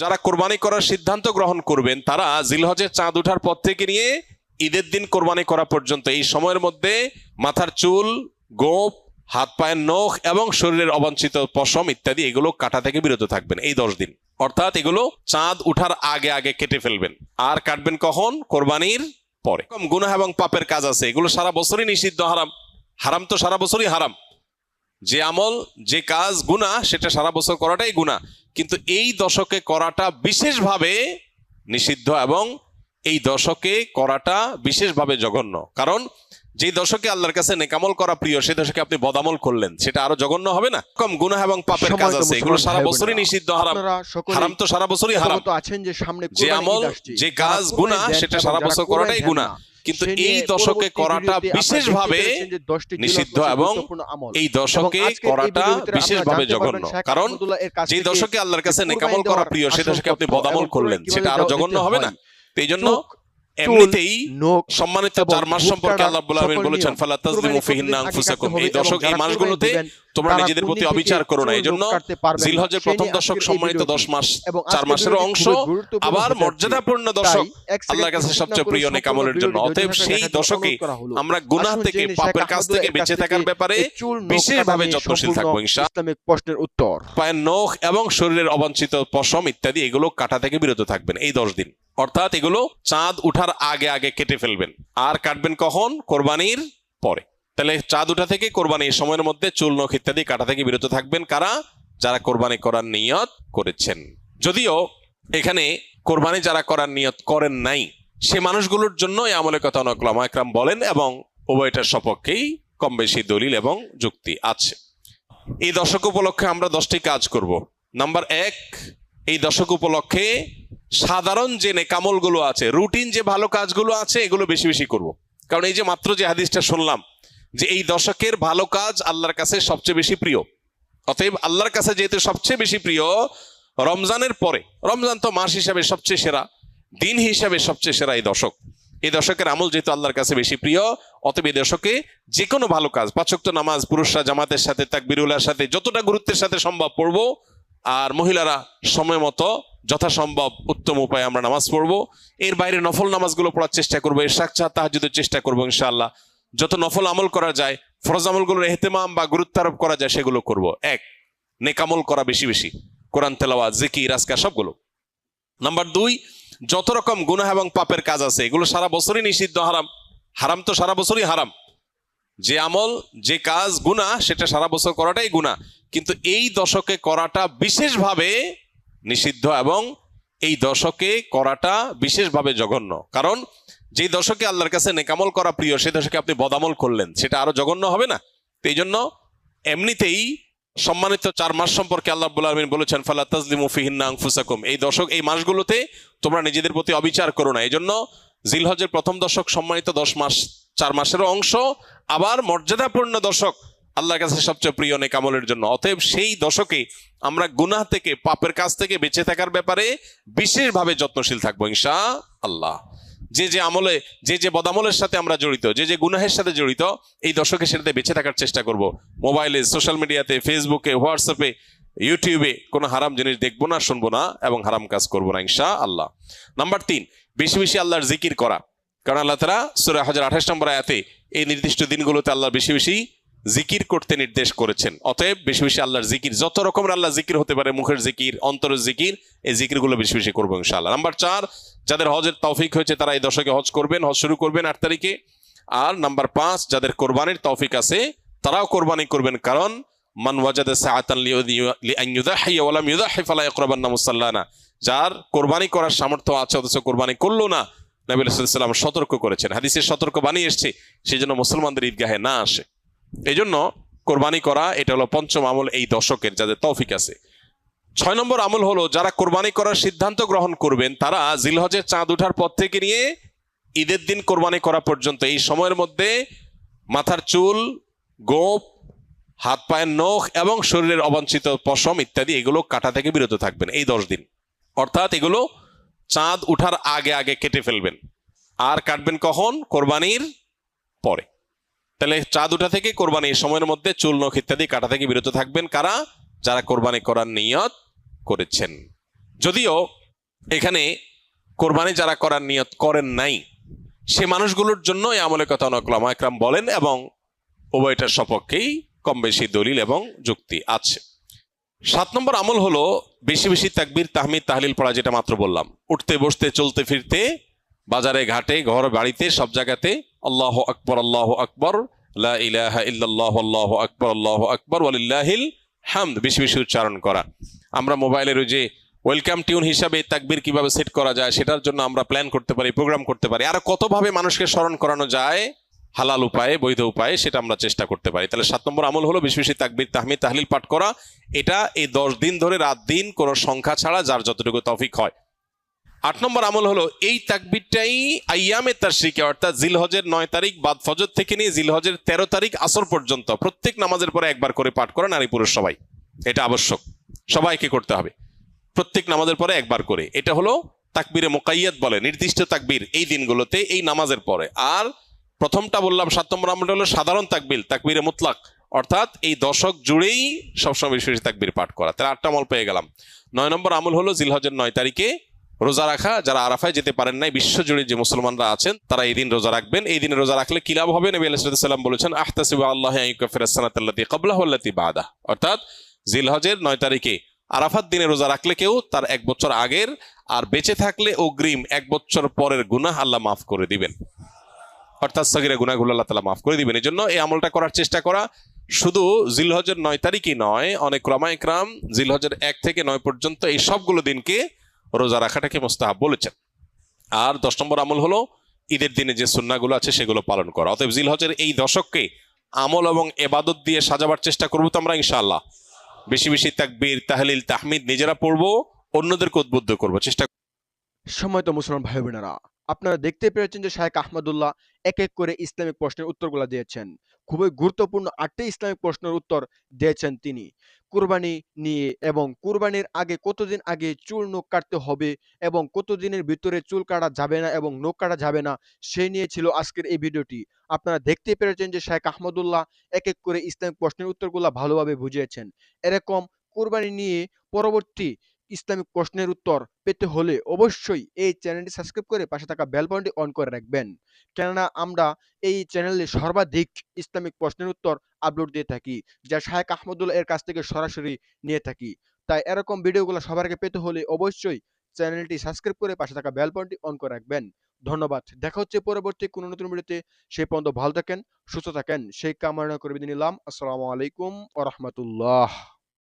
যারা কোরবানি করার সিদ্ধান্ত গ্রহণ করবেন তারা জিলহজের চাঁদ ওঠার পর থেকে নিয়ে ঈদের দিন কোরবানি করা পর্যন্ত এই সময়ের মধ্যে মাথার চুল, গোঁফ, হাত পায়ের নখ এবং শরীরের অবাঞ্ছিত পশম ইত্যাদি এগুলো কাটা থেকে বিরত থাকবেন এই 10 দিন। অর্থাৎ এগুলো চাঁদ উঠার আগে আগে কেটে ফেলবেন। আর কাটবেন কখন? কোরবানির পরে। গুনাহ এবং পাপের কাজ আছে, এগুলো সারা বছরই নিষিদ্ধ, হারাম। হারাম তো সারা বছরই হারাম। যে আমল, যে কাজ গুনাহ, সেটা সারা বছর করাটাই গুনাহ, কিন্তু এই দশকে করাটা বিশেষভাবে নিষিদ্ধ এবং এই দশকে করাটা বিশেষভাবে জঘন্য। কারণ যে দশকে আল্লাহর কাছে নেকামল করা প্রিয়, সে দশকে আপনি বদামল করলেন, সেটা আরো জঘন্য হবে না? কম গুনাহ এবং পাপের কাজ আছে, এগুলো সারা বছরই নিষিদ্ধ, হারাম। হারাম তো সারা বছরই হারাম। যে আমল, যে কাজ গুনাহ, সেটা সারা বছর করাটাই গুনাহ, কিন্তু এই দশকে করাটা বিশেষভাবে নিষিদ্ধ এবং এই দশকে করাটা বিশেষভাবে জঘন্য। কারণ যে দশকে আল্লাহর কাছে নেকামল করা প্রিয়, সে দশকে আপনি বদামল করলেন, সেটা আরো জঘন্য হবে না? এই জন্য এমনিতেই সম্মানিত 4 মাস সম্পর্কে আল্লাহ রাব্বুল আলামিন বলেছেন, ফালা তাজলিমু ফিহিন্না আনফুসাকুম। এই দশক, এই মাসগুলোতে তোমরা নিজেদের প্রতি অবিচার করো না। এই জন্য জিলহজের প্রথম দশক সম্মানিত 10 মাস, 4 মাসের অংশ, আবার মর্যাদাপূর্ণ দশক, আল্লাহর কাছে সবচেয়ে প্রিয় নেকামলের জন্য। অতএব সেই দশকে আমরা গুনাহ থেকে, পাপের কাজ থেকে বেঁচে থাকার ব্যাপারে বিশেষভাবে যত্নশীল থাকবো ইনশাআল্লাহ। প্রশ্নের উত্তর, পায়ের নখ এবং শরীরের অবাঞ্ছিত পশম ইত্যাদি এগুলো কাটা থেকে বিরত থাকবেন এই 10 দিন। অর্থাৎ এগুলো চাঁদ উঠার আগে আগে কেটে ফেলবেন। আর কাটবেন কখন? কোরবানির পরে। তাহলে চাঁদ উঠা থেকে কোরবানি এই সময়ের মধ্যে চুল, নখ ইত্যাদি কাটা থেকে বিরত থাকবেন কারা? যারা কোরবানি করার নিয়ত করেছেন। যদিও এখানে কোরবানি যারা করার নিয়ত করেন নাই, সে মানুষগুলোর জন্য এই আমলের কথা অনেক উলামা ইকরাম বলেন এবং উভয়টার সপক্ষেই কম বেশি দলিল এবং যুক্তি আছে। এই দশক উপলক্ষে আমরা 10টি কাজ করব। নাম্বার 1, এই দশক উপলক্ষে সাধারণ যে নেকামলগুলো আছে, রুটিন যে ভালো কাজগুলো আছে, এগুলো বেশি বেশি করব। কারণ এই যে মাত্র যে হাদিসটা শুনলাম যে এই দশকের ভালো কাজ আল্লাহর কাছে সবচেয়ে বেশি প্রিয়, অতএব আল্লাহর কাছে যেহেতু সবচেয়ে বেশি প্রিয়, রমজানের পরে, রমজান তো মাস হিসাবে সবচেয়ে সেরা, দিন হিসাবে সবচেয়ে সেরা এই দশক, এই দশকের আমল যেহেতু আল্লাহর কাছে বেশি প্রিয়, অতএব এই দশকে যে কোনো ভালো কাজ, 5 ওয়াক্ত নামাজ পুরুষরা জামাতের সাথে, তাকবীরুল্লাহর সাথে যতটা গুরুত্বের সাথে সম্ভব পড়বো, আর মহিলারা সময় মতো যথাসম্ভব উত্তম উপায়ে আমরা নামাজ পড়বো। এর বাইরে নফল নামাজগুলো পড়ার চেষ্টা করবো, ইশরাক, তাহাজ্জুদের চেষ্টা করবো ইনশাআল্লাহ। যত নফল আমল করা যায়, ফরজ আমলগুলোর ইহতিমাম বা গুরুত্ব আরোপ করা যায় সেগুলো করব। 1, নেকামল করা বেশি বেশি, কোরআন তেলাওয়াত, জিকির, আজকার সবগুলো। নাম্বার 2, যত রকম গুনাহ এবং পাপের কাজ আছে, এগুলো সারা বছরই নিষিদ্ধ, হারাম। হারাম তো সারা বছরই হারাম। যে আমল, যে কাজ গুনাহ, সেটা সারা বছর করাটাই গুনাহ, কিন্তু এই দশকে করাটা বিশেষভাবে নিষিদ্ধ এবং এই দশকে করাটা বিশেষভাবে জঘন্য। কারণ যে দশকে আল্লাহর কাছে নেকামল করা প্রিয়, সে দশকে আপনি বদামল করলেন, সেটা আরো জঘন্য হবে না? তো এই জন্য এমনিতেই সম্মানিত 4 মাস সম্পর্কে আল্লাহ রাব্বুল আলামিন বলেছেন, ফালা তাজলিমু ফিহিন্না আনফুসাকুম। এই দশক, এই মাসগুলোতে তোমরা নিজেদের প্রতি অবিচার করো না। এই জন্য জিলহজের প্রথম দশক সম্মানিত 10 মাস, 4 মাসের অংশ, আবার মর্যাদাপূর্ণ দশক, আল্লাহর কাছে সবচেয়ে প্রিয় নেকামলের জন্য। অতএব সেই দশকে আমরা গুনাহ থেকে, পাপের কাজ থেকে বেঁচে থাকার ব্যাপারে বিশেষভাবে যত্নশীল থাকবো ইনশাআল্লাহ। যে যে আমলে, যে যে বদামলের সাথে আমরা জড়িত, যে যে গুনাহের সাথে জড়িত, এই দশকে সেটাতে বেঁচে থাকার চেষ্টা করব। মোবাইলে, সোশ্যাল মিডিয়াতে, ফেসবুকে, হোয়াটসঅ্যাপে, ইউটিউবে কোনো হারাম জিনিস দেখবো না, শুনবো না এবং হারাম কাজ করবো না ইনশাআল্লাহ। নাম্বার 3, বেশি বেশি আল্লাহর জিকির করা। কারণ আল্লাহ তাআলা সূরা হজর 28 নম্বর আয়াতে এই নির্দিষ্ট দিনগুলোতে আল্লাহ বেশি বেশি জিকির করতে নির্দেশ করেছেন। অতএব বেশি বেশি আল্লাহর জিকির, যত রকমের আল্লাহ জিকির হতে পারে, মুখের জিকির, অন্তরের জিকির, এই জিকিরগুলো বেশি বেশি করবো ইনশাআল্লাহ। নাম্বার 4, যাদের হজের তৌফিক হয়েছে তারা এই দশকে হজ করবেন, হজ শুরু করবেন 8 তারিখে। আর নাম্বার 5, যাদের কোরবানির তৌফিক আছে তারাও কোরবানি করবেন, কারণ মান ওয়াজাদা সাআতান লিআন ইউযাহিয়া ওয়া লাম ইউযাহি ফালা ইয়াকরাবান্না মুসাল্লানা। যার কোরবানি করার সামর্থ্য আছে অথচ কোরবানি করলো না, নবী সাল্লাল্লাহু আলাইহি ওয়াসাল্লাম সতর্ক করেছেন, হাদিসের সতর্ক বাণী এসেছে, সেজন্য মুসলমানদের ঈদগাহে না আসে। এই জন্য কোরবানি করা এটা হলো 5ম আমল এই দশকের, যাদের তৌফিক আছে। 6 নম্বর আমল হলো, যারা কোরবানি করার সিদ্ধান্ত গ্রহণ করবেন তারা জিলহজের চাঁদ ওঠার পর থেকে নিয়ে ঈদের দিন কোরবানি করা পর্যন্ত এই সময়ের মধ্যে মাথার চুল, গোঁফ, হাত পায়ের নখ এবং শরীরের অবাঞ্ছিত পশম ইত্যাদি এগুলো কাটা থেকে বিরত থাকবেন এই 10 দিন। অর্থাৎ এগুলো চাঁদ উঠার আগে আগে কেটে ফেলবেন। আর কাটবেন কখন? কোরবানির পরে। তাহলে চাঁদ উঠা থেকে কোরবানি এই সময়ের মধ্যে চুল, নখ ইত্যাদি কাটা থেকে বিরত থাকবেন কারা? যারা কোরবানি করার নিয়ত করেছেন। যদিও এখানে কোরবানি যারা করার নিয়ত করেন নাই সে মানুষগুলোর জন্য এই আমলের কথা অনেক উলামা একরাম বলেন, এবং উভয়টার সপক্ষেই কম বেশি দলিল এবং যুক্তি আছে। 7 নম্বর আমল হলো বেশি বেশি তাকবীর তাহমিদ তাহলিল পড়া, যেটা মাত্র বললাম। উঠতে বসতে চলতে ফিরতে বাজারে ঘাটে ঘর বাড়িতে সব জায়গাতে আল্লাহু আকবার আল্লাহু আকবার লা ইলাহা ইল্লাল্লাহু আল্লাহু আকবার আল্লাহু আকবার ওয়ালিল্লাহিল হামদ বেশি বেশি উচ্চারণ করা। আমরা মোবাইলের ওই যে ওয়েলকাম টিউন হিসাবে তাকবীর কিভাবে সেট করা যায় সেটার জন্য আমরা প্ল্যান করতে পারি, প্রোগ্রাম করতে পারি, আর কতভাবে মানুষকে স্মরণ করানো যায় হালাল উপায়ে বৈধ উপায়ে, সেটা আমরা চেষ্টা করতে পারি। তাহলে 7 নম্বর আমল হলো বেশি বেশি তাকবীর তাহমিদ তাহলিল পাঠ করা। এটা এই 10 দিন ধরে রাত দিন কোনো সংখ্যা ছাড়া যার যতটুকু তৌফিক হয়। 8 নম্বর আমল হলো এই তাকবীরটাই আইয়ামে তাশরিকে অর্থাৎ জিলহজের 9 তারিখ বাদ ফজর থেকে নিয়ে জিলহজের 13 তারিখ আসর পর্যন্ত প্রত্যেক নামাজের পরে একবার করে পাঠ করা, নারী পুরুষ সবাই। এটা আবশ্যক, সবাইকে করতে হবে প্রত্যেক নামাজের পরে একবার করে। এটা হলো তাকবীরে মুকাইয়াদ বলে, নির্দিষ্ট তাকবীর এই দিনগুলোতে এই নামাজের পরে। আর প্রথমটা বললাম 7 নম্বর আমলটা হলো সাধারণ তাকবীর, তাকবীরে মুতলাক, অর্থাৎ এই দশক জুড়েই সবসময় বেশি বেশি তাকবীর পাঠ করা। তাহলে 8টা আমল পেয়ে গেলাম। 9 নম্বর আমল হলো জিলহজের 9 তারিখে রোজা রাখা। যারা আরাফায় যেতে পারেন নাই, বিশ্বজুড়ে যে মুসলমানরা আছেন তারা এই দিন রোজা রাখবেন। এই দিনে রোজা রাখলে কি লাভ হবে? নবী আলাইহিস সালাম বলেছেন আহতাসিবু আল্লাহ আন ইউকাফিরা সানাতাল্লাতী ক্বাবলাহু ওয়াল্লাতী বা'দাহু, অর্থাৎ জিলহজের 9 তারিখে আরাফাত দিনে রোজা রাখলে কেউ তার 1 বছর আগের আর বেঁচে থাকলে অগ্রিম 1 বছর পরের গুনাহ আল্লাহ মাফ করে দিবেন, অর্থাৎ সগীরা গুনাহগুলো আল্লাহ তাআলা মাফ করে দিবেন। এজন্য এই আমলটা করার চেষ্টা করা। শুধু জিলহজের 9 তারিখই নয়, অনেক উলামা ইকরাম জিলহজের 1 থেকে 9 পর্যন্ত এই সবগুলো দিনকে রোজা রাখাটাকে মুস্তাহাব বলেছেন। আর 10 নম্বর আমল হলো ঈদের দিনে যে সুন্নাহগুলো আছে সেগুলো পালন করা। অতএব জিলহজের এই দশককে আমল এবং ইবাদত দিয়ে সাজাবার চেষ্টা করবো তো আমরা ইনশাআল্লাহ। বেশি বেশি তাকবীর তাহলিল তাহমিদ নিজেরা পড়বো, অন্যদেরকে উদ্বুদ্ধ করবো চেষ্টা। সম্মানিত মুসলমান ভাই বোনেরা, আপনারা দেখতে পেরেছেন যে শায়েখ আহমদুল্লাহ এক এক করে ইসলামিক প্রশ্নের উত্তরগুলো দিয়েছেন। খুবই গুরুত্বপূর্ণ 8টি ইসলামিক প্রশ্নের উত্তর দিয়েছেন তিনি কুরবানি নিয়ে, এবং কুরবানির আগে কতদিন আগে চুল নখ কাটতে হবে এবং কতদিনের ভিতরে চুল কাটা যাবে না এবং নখ কাটা যাবে না, সেই নিয়ে ছিল আজকের এই ভিডিওটি। আপনারা দেখতে পেরেছেন যে শায়েখ আহমদুল্লাহ এক এক করে ইসলামিক প্রশ্নের উত্তরগুলো ভালোভাবে বুঝিয়েছেন। এরকম কুরবানি নিয়ে পরবর্তী ইসলামিক প্রশ্নের উত্তর পেতে হলে অবশ্যই এই চ্যানেলটি সাবস্ক্রাইব করে পাশে থাকা বেল বাটনটি অন করে রাখবেন, কেননা আমরা এই চ্যানেলে সর্বাধিক ইসলামিক প্রশ্নের উত্তর আপলোড দিয়ে থাকি, যা শায়েখ আহমদুল্লাহ এর কাছ থেকে সরাসরি নিয়ে থাকি। তাই এরকম ভিডিওগুলো সবার আগে পেতে হলে অবশ্যই চ্যানেলটি সাবস্ক্রাইব করে পাশে থাকা বেল বাটনটি অন করে রাখবেন। ধন্যবাদ। দেখা হচ্ছে পরবর্তী কোনো নতুন ভিডিওতে। সেই পর্যন্ত ভালো থাকেন, সুস্থ থাকেন, সেই কামনা করে বিদায় নিলাম। আসসালামু আলাইকুম ওয়া রাহমাতুল্লাহ।